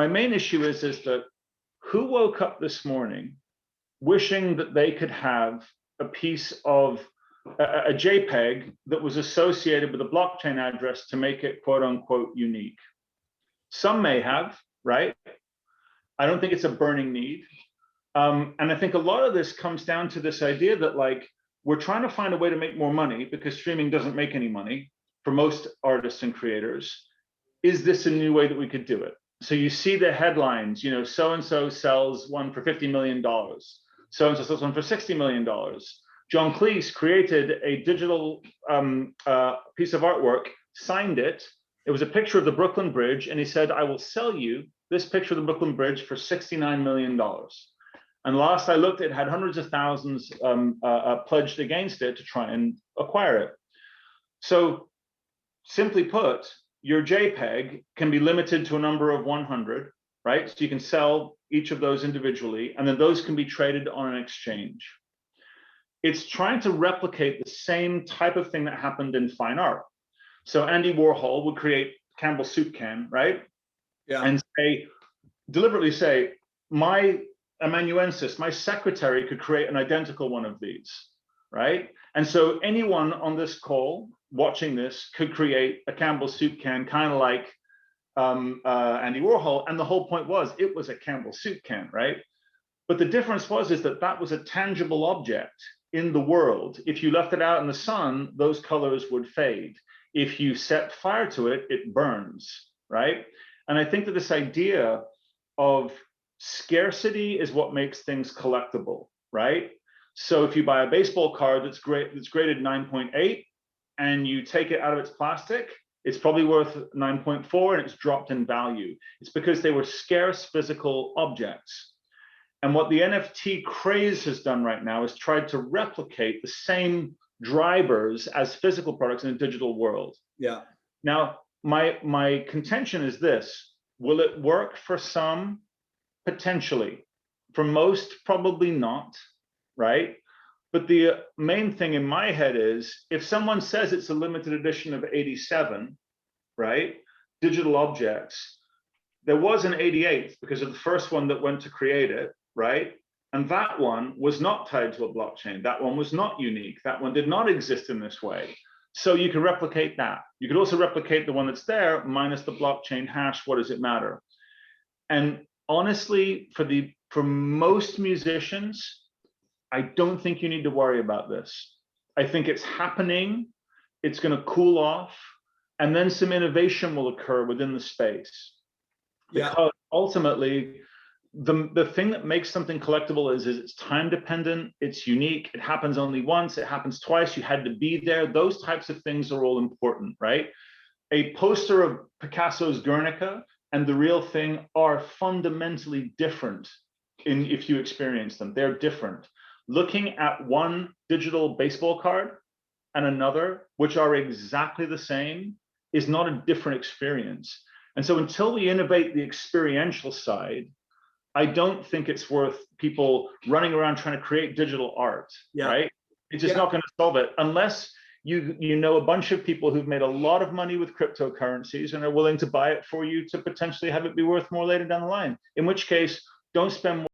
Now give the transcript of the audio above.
my main issue is that who woke up this morning wishing that they could have a piece of a JPEG that was associated with a blockchain address to make it quote unquote unique? Some may have, right? I don't think it's a burning need. And I think a lot of this comes down to this idea that, like, we're trying to find a way to make more money because streaming doesn't make any money for most artists and creators. Is this a new way that we could do it? So you see the headlines, you know, so-and-so sells one for $50 million. So-and-so sells one for $60 million. John Cleese created a digital piece of artwork, signed it. It was a picture of the Brooklyn Bridge, and he said, I will sell you this picture of the Brooklyn Bridge for $69 million. And last I looked, it had hundreds of thousands pledged against it to try and acquire it. So simply put, your JPEG can be limited to a number of 100, right? So you can sell each of those individually, and then those can be traded on an exchange. It's trying to replicate the same type of thing that happened in fine art. So Andy Warhol would create Campbell's soup can, right? Yeah. And say, deliberately say, my amanuensis, my secretary could create an identical one of these, right? And so anyone on this call watching this could create a Campbell's soup can, kind of like Andy Warhol. And the whole point was, it was a Campbell's soup can, right? But the difference is that that was a tangible object in the world. If you left it out in the sun, those colors would fade. If you set fire to it, it burns, right? And I think that this idea of scarcity is what makes things collectible, right? So if you buy a baseball card that's graded 9.8 and you take it out of its plastic, it's probably worth 9.4 and it's dropped in value. It's because they were scarce physical objects. And what the NFT craze has done right now is tried to replicate the same drivers as physical products in a digital world. Yeah. Now, my contention is this: will it work for some? Potentially. For most, probably not, right? But the main thing in my head is, if someone says it's a limited edition of 87, right, digital objects, there was an 88 because of the first one that went to create it, right? And that one was not tied to a blockchain. That one was not unique. That one did not exist in this way. So you can replicate that. You could also replicate the one that's there minus the blockchain hash. What does it matter? And honestly, for most musicians, I don't think you need to worry about this. I think it's happening. It's going to cool off, and then some innovation will occur within the space. Yeah. Because ultimately, the thing that makes something collectible is it's time dependent, it's unique, it happens only once, it happens twice, you had to be there. Those types of things are all important, right? A poster of Picasso's Guernica and the real thing are fundamentally different if you experience them. They're different. Looking at one digital baseball card and another, which are exactly the same, is not a different experience. And so until we innovate the experiential side, I don't think it's worth people running around trying to create digital art, right? It's just not going to solve it unless you know a bunch of people who've made a lot of money with cryptocurrencies and are willing to buy it for you to potentially have it be worth more later down the line. In which case, don't spend more